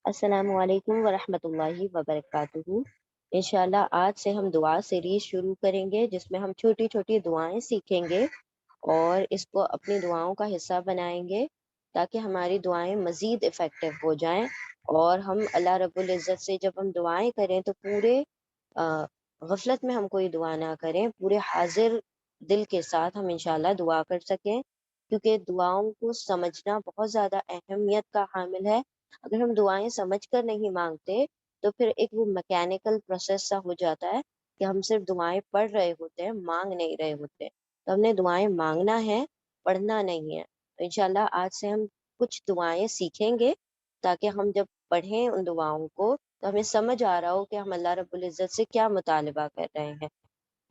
السلام علیکم ورحمۃ اللہ وبرکاتہ۔ انشاءاللہ آج سے ہم دعا سیریز شروع کریں گے جس میں ہم چھوٹی چھوٹی دعائیں سیکھیں گے اور اس کو اپنی دعاؤں کا حصہ بنائیں گے تاکہ ہماری دعائیں مزید افیکٹو ہو جائیں، اور ہم اللہ رب العزت سے جب ہم دعائیں کریں تو پورے غفلت میں ہم کوئی دعا نہ کریں، پورے حاضر دل کے ساتھ ہم انشاءاللہ دعا کر سکیں، کیونکہ دعاؤں کو سمجھنا بہت زیادہ اہمیت کا حامل ہے۔ اگر ہم دعائیں سمجھ کر نہیں مانگتے تو پھر ایک وہ میکینیکل پروسیس سا ہو جاتا ہے کہ ہم صرف دعائیں پڑھ رہے ہوتے ہیں، مانگ نہیں رہے ہوتے، تو ہم نے دعائیں مانگنا ہے، پڑھنا نہیں ہے۔ تو انشاءاللہ آج سے ہم کچھ دعائیں سیکھیں گے تاکہ ہم جب پڑھیں ان دعاؤں کو تو ہمیں سمجھ آ رہا ہو کہ ہم اللہ رب العزت سے کیا مطالبہ کر رہے ہیں۔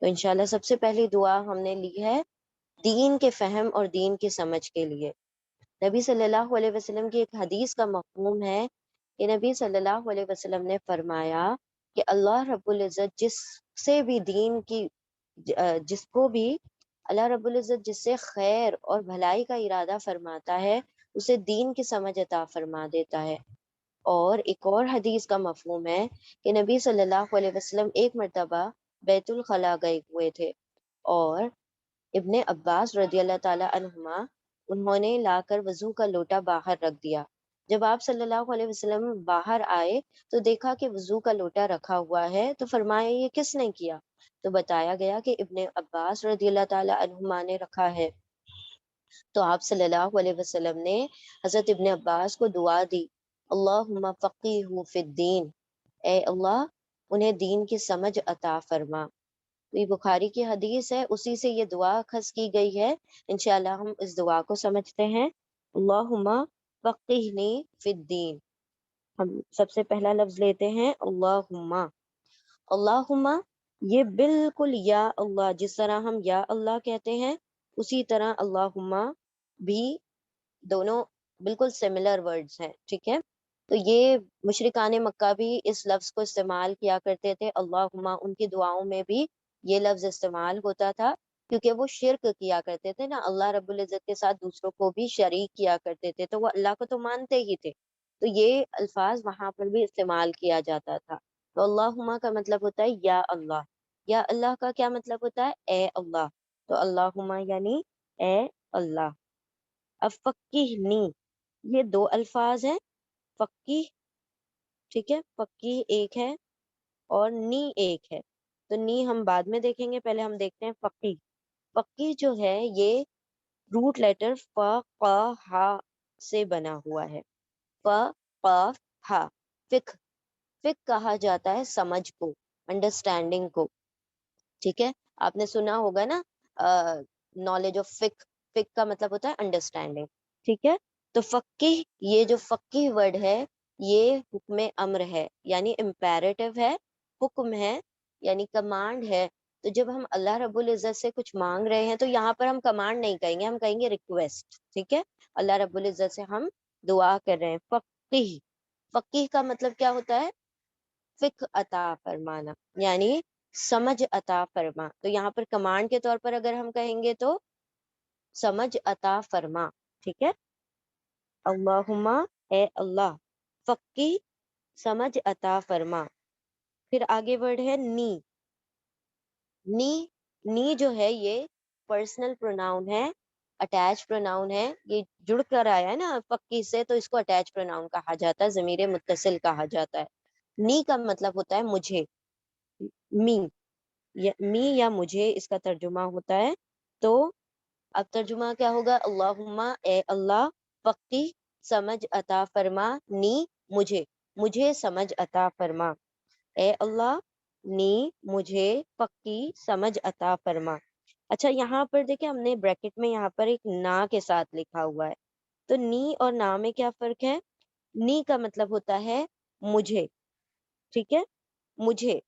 تو انشاءاللہ سب سے پہلی دعا ہم نے لی ہے دین کے فہم اور دین کی سمجھ کے لیے۔ نبی صلی اللہ علیہ وسلم کی ایک حدیث کا مفہوم ہے کہ نبی صلی اللہ علیہ وسلم نے فرمایا کہ اللہ رب العزت جس سے بھی دین کی جس کو بھی اللہ رب العزت جس سے خیر اور بھلائی کا ارادہ فرماتا ہے اسے دین کی سمجھ عطا فرما دیتا ہے۔ اور ایک اور حدیث کا مفہوم ہے کہ نبی صلی اللہ علیہ وسلم ایک مرتبہ بیت الخلاء گئے ہوئے تھے، اور ابن عباس رضی اللہ تعالی عنہما انہوں نے لا کر وضو کا لوٹا باہر رکھ دیا۔ جب آپ صلی اللہ علیہ وسلم باہر آئے تو دیکھا کہ وضو کا لوٹا رکھا ہوا ہے، تو فرمایا یہ کس نے کیا؟ تو بتایا گیا کہ ابن عباس رضی اللہ تعالی عنہما نے رکھا ہے۔ تو آپ صلی اللہ علیہ وسلم نے حضرت ابن عباس کو دعا دی، اللہم فقیہ فی الدین، اے اللہ انہیں دین کی سمجھ عطا فرما۔ تو یہ بخاری کی حدیث ہے، اسی سے یہ دعا اخذ کی گئی ہے۔ انشاءاللہ ہم اس دعا کو سمجھتے ہیں۔ اللہم فقہنی فی الدین، ہم سب سے پہلا لفظ لیتے ہیں اللہم۔ اللہم یہ بالکل یا اللہ، جس طرح ہم یا اللہ کہتے ہیں اسی طرح اللہم بھی، دونوں بالکل سملر ورڈز ہیں، ٹھیک ہے؟ تو یہ مشرکان مکہ بھی اس لفظ کو استعمال کیا کرتے تھے، اللہم، ان کی دعاؤں میں بھی یہ لفظ استعمال ہوتا تھا، کیونکہ وہ شرک کیا کرتے تھے نا، اللہ رب العزت کے ساتھ دوسروں کو بھی شریک کیا کرتے تھے، تو وہ اللہ کو تو مانتے ہی تھے، تو یہ الفاظ وہاں پر بھی استعمال کیا جاتا تھا۔ تو اللہم کا مطلب ہوتا ہے یا اللہ، یا اللہ کا کیا مطلب ہوتا ہے؟ اے اللہ، تو اللہم یعنی اے اللہ۔ اب فقیہنی، یہ دو الفاظ ہیں، فقیہ، ٹھیک ہے، فقیہ ایک ہے اور نی ایک ہے، تو نی ہم بعد میں دیکھیں گے، پہلے ہم دیکھتے ہیں فقیہ۔ فقیہ جو ہے یہ روٹ لیٹر ف ق ہ سے بنا ہوا ہے، ف قاف ہا، فقہ، فقہ کہا جاتا ہے سمجھ کو، انڈرسٹینڈنگ کو، ٹھیک ہے؟ آپ نے سنا ہوگا نا نالج آف فقہ، فقہ کا مطلب ہوتا ہے انڈرسٹینڈنگ، ٹھیک ہے؟ تو فقیہ، یہ جو فقیہ ورڈ ہے یہ حکم امر ہے، یعنی امپیریٹو ہے، حکم ہے، یعنی کمانڈ ہے۔ تو جب ہم اللہ رب العزت سے کچھ مانگ رہے ہیں تو یہاں پر ہم کمانڈ نہیں کہیں گے، ہم کہیں گے ریکویسٹ، ٹھیک ہے؟ اللہ رب العزت سے ہم دعا کر رہے ہیں۔ فقیہ، فقیہ کا مطلب کیا ہوتا ہے؟ فقہ عطا فرمانا، یعنی سمجھ عطا فرما، تو یہاں پر کمانڈ کے طور پر اگر ہم کہیں گے تو سمجھ عطا فرما، ٹھیک ہے؟ اللہم اے اللہ، فقیہ سمجھ عطا فرما۔ پھر آگے ورڈ ہے نی، نی، نی جو ہے یہ پرسنل پروناؤن ہے، اٹیچ پروناؤن ہے، یہ جڑ کر آیا ہے نا فقی سے، تو اس کو اٹیچ پروناؤن کہا جاتا ہے، ضمیر متصل کہا جاتا ہے۔ نی کا مطلب ہوتا ہے مجھے، می، می یا مجھے اس کا ترجمہ ہوتا ہے۔ تو اب ترجمہ کیا ہوگا؟ اللہم اے اللہ، فقی سمجھ عطا فرما، نی مجھے، مجھے سمجھ عطا فرما، اے اللہ نی مجھے فقی سمجھ عطا فرما۔ اچھا یہاں پر دیکھیں ہم نے بریکٹ میں یہاں پر ایک نا کے ساتھ لکھا ہوا ہے، تو نی اور نا میں کیا فرق ہے؟ نی کا مطلب ہوتا ہے مجھے، ٹھیک ہے، مجھے،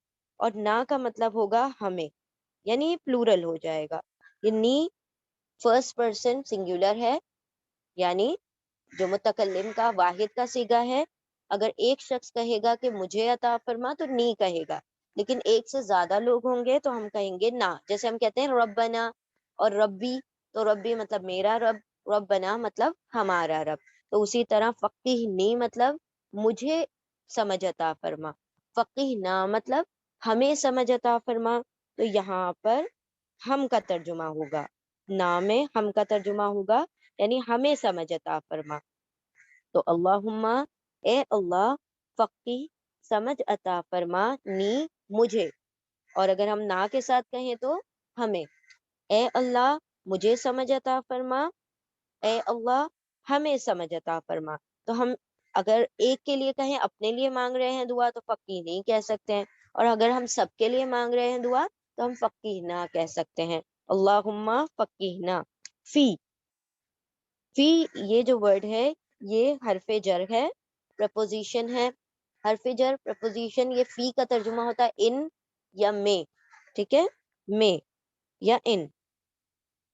اور نا کا مطلب ہوگا ہمیں، یعنی یہ پلورل ہو جائے گا۔ یہ نی فرسٹ پرسن سنگولر ہے، یعنی جو متکلم کا واحد کا صیغہ ہے، اگر ایک شخص کہے گا کہ مجھے عطا فرما تو نی کہے گا، لیکن ایک سے زیادہ لوگ ہوں گے تو ہم کہیں گے نا، جیسے ہم کہتے ہیں ربنا اور ربی، تو ربی مطلب میرا رب، ربنا مطلب ہمارا رب، تو اسی طرح فقیہ نی مطلب مجھے سمجھ عطا فرما، فقیہنا مطلب ہمیں سمجھ عطا فرما، تو یہاں پر ہم کا ترجمہ ہوگا، نا میں ہم کا ترجمہ ہوگا، یعنی ہمیں سمجھ عطا فرما۔ تو اللہم اے اللہ، فقی سمجھ عطا فرما، نی مجھے، اور اگر ہم نا کے ساتھ کہیں تو ہمیں، اے اللہ مجھے سمجھ عطا فرما، اے اللہ ہمیں سمجھ عطا فرما۔ تو ہم اگر ایک کے لیے کہیں، اپنے لیے مانگ رہے ہیں دعا، تو فقی نہیں کہہ سکتے ہیں، اور اگر ہم سب کے لیے مانگ رہے ہیں دعا تو ہم فقیہنا کہہ سکتے ہیں، اللہم فقیہنا۔ فی، فی یہ جو ورڈ ہے یہ حرف جر ہے، پریپوزیشن ہے، حرف جر پریپوزیشن، یہ فی کا ترجمہ ہوتا ہے ان یا میں، ٹھیک ہے، میں یا ان۔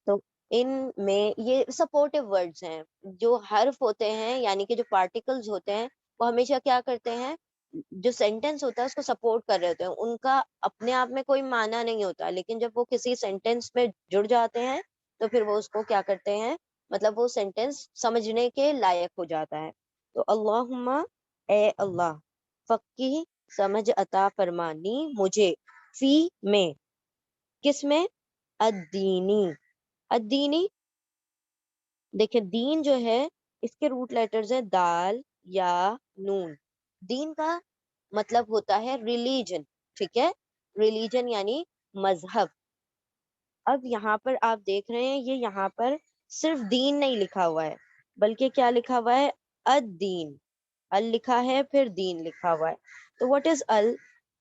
تو ان میں یہ سپورٹیو ورڈز ہیں، جو حرف ہوتے ہیں یعنی کہ جو پارٹیکلز ہوتے ہیں وہ ہمیشہ کیا کرتے ہیں، جو سینٹینس ہوتا ہے اس کو سپورٹ کر رہے ہوتے ہیں، ان کا اپنے آپ میں کوئی معنی نہیں ہوتا، لیکن جب وہ کسی سینٹینس میں جڑ جاتے ہیں تو پھر وہ اس کو کیا کرتے ہیں، مطلب وہ سینٹینس سمجھنے کے لائق ہو جاتا ہے۔ تو اللہم اے اللہ، فقی سمجھ عطا فرمانی مجھے، فی میں، کس میں، الدینی، الدینی، دیکھیں دین جو ہے اس کے روٹ لیٹرز ہیں دال یا نون۔ دین کا مطلب ہوتا ہے ریلیجن، ٹھیک ہے، ریلیجن یعنی مذہب۔ اب یہاں پر آپ دیکھ رہے ہیں یہ یہاں پر صرف دین نہیں لکھا ہوا ہے، بلکہ کیا لکھا ہوا ہے، الدین، ال لکھا ہے پھر دین لکھا ہوا ہے۔ تو واٹ از ال،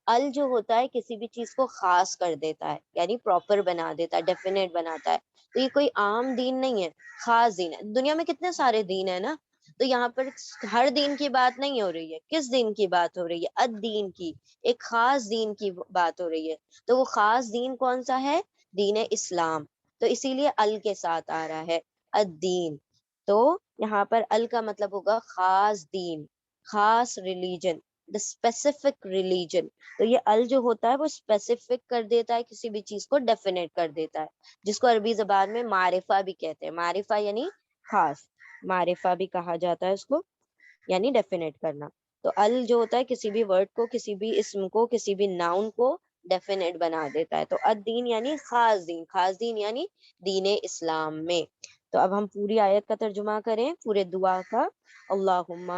ال جو ہوتا ہے کسی بھی چیز کو خاص کر دیتا ہے، یعنی پراپر بنا دیتا ہے، ڈیفینیٹ بناتا ہے۔ تو یہ کوئی عام دین نہیں ہے، خاص دین ہے۔ دنیا میں کتنے سارے دین ہیں نا، تو یہاں پر ہر دین کی بات نہیں ہو رہی ہے، کس دین کی بات ہو رہی ہے، الدین کی، ایک خاص دین کی بات ہو رہی ہے۔ تو وہ خاص دین کون سا ہے، دین اسلام، تو اسی لیے ال کے ساتھ آ رہا ہے الدین۔ تو یہاں پر ال کا مطلب ہوگا خاص دین، خاص ریلیجن، دا اسپیسیفک ریلیجن۔ تو یہ ال جو ہوتا ہے وہ اسپیسیفک کر دیتا ہے کسی بھی چیز کو، ڈیفینیٹ کر دیتا ہے، جس کو عربی زبان میں معرفہ بھی کہتے ہیں، معرفہ یعنی خاص، معرفہ بھی کہا جاتا ہے اس کو، یعنی ڈیفینیٹ کرنا۔ تو ال جو ہوتا ہے کسی بھی ورڈ کو، کسی بھی اسم کو، کسی بھی ناؤن کو ڈیفینیٹ بنا دیتا ہے۔ تو الدین یعنی خاص دین، خاص دین یعنی دین اسلام میں۔ تو اب ہم پوری آیت کا ترجمہ کریں، پورے دعا کا۔ اللہم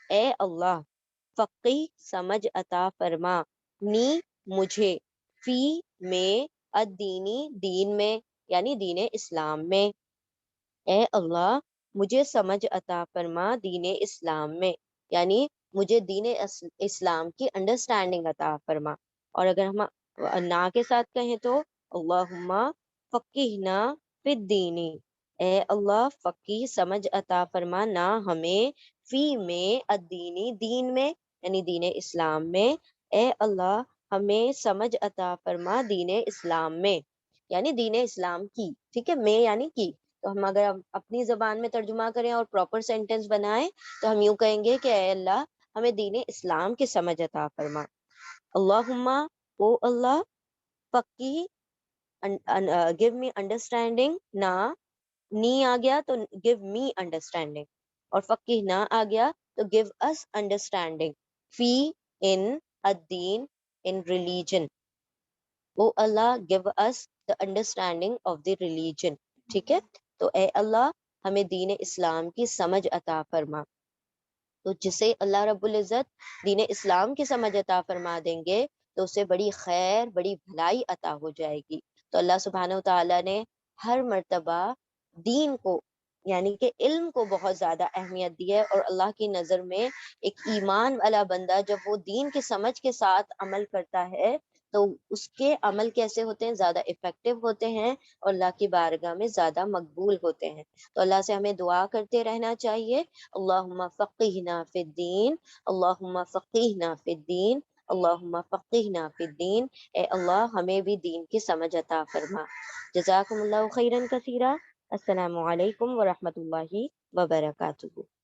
اے اللہ، فقی سمجھ عطا فرما، نی مجھے، فی میں، الدینی دین میں یعنی دین اسلام میں، اے اللہ مجھے سمجھ عطا فرما دین اسلام میں، یعنی مجھے دین اسلام کی انڈرسٹینڈنگ عطا فرما۔ اور اگر ہم نا کے ساتھ کہیں تو اللہم فقہنا فی الدین، اے اللہ فقی سمجھ عطا فرما نا ہمیں، فی میں، الدینی دین میں یعنی دین اسلام میں، اے اللہ ہمیں سمجھ عطا فرما دین اسلام میں یعنی دین اسلام کی، ٹھیک ہے، میں یعنی کی۔ تو ہم اگر اپنی زبان میں ترجمہ کریں اور پراپر سینٹینس بنائیں تو ہم یوں کہیں گے کہ اے اللہ ہمیں دین اسلام کی سمجھ عطا فرما۔ اللہم او اللہ، فقی گیو می انڈرسٹینڈنگ، نہ نی آ گیا تو گیو می انڈرسٹینڈنگ، اور فقی نہ آ گیا تو گیو اس انڈرسٹینڈنگ، فی ان الدین in religion, oh Allah give us the understanding of the religion، ٹھیک ہے۔ تو اے اللہ ہمیں دین اسلام کی سمجھ عطا فرما۔ تو جسے اللہ رب العزت دین اسلام کی سمجھ عطا فرما دیں گے تو اسے بڑی خیر، بڑی بھلائی عطا ہو جائے گی۔ تو اللہ سبحانہ و تعالیٰ نے ہر مرتبہ دین کو یعنی کہ علم کو بہت زیادہ اہمیت دی ہے، اور اللہ کی نظر میں ایک ایمان والا بندہ جب وہ دین کی سمجھ کے ساتھ عمل کرتا ہے تو اس کے عمل کیسے ہوتے ہیں، زیادہ افیکٹو ہوتے ہیں اور اللہ کی بارگاہ میں زیادہ مقبول ہوتے ہیں۔ تو اللہ سے ہمیں دعا کرتے رہنا چاہیے، اللہم فقہنا فی الدین، اللہم فقہنا فی الدین، اللہم فقہنا فی الدین، اے اللہ ہمیں بھی دین کی سمجھ عطا فرما۔ جزاکم اللہ خیرا کثیرا، السلام علیکم ورحمۃ اللہ وبرکاتہ۔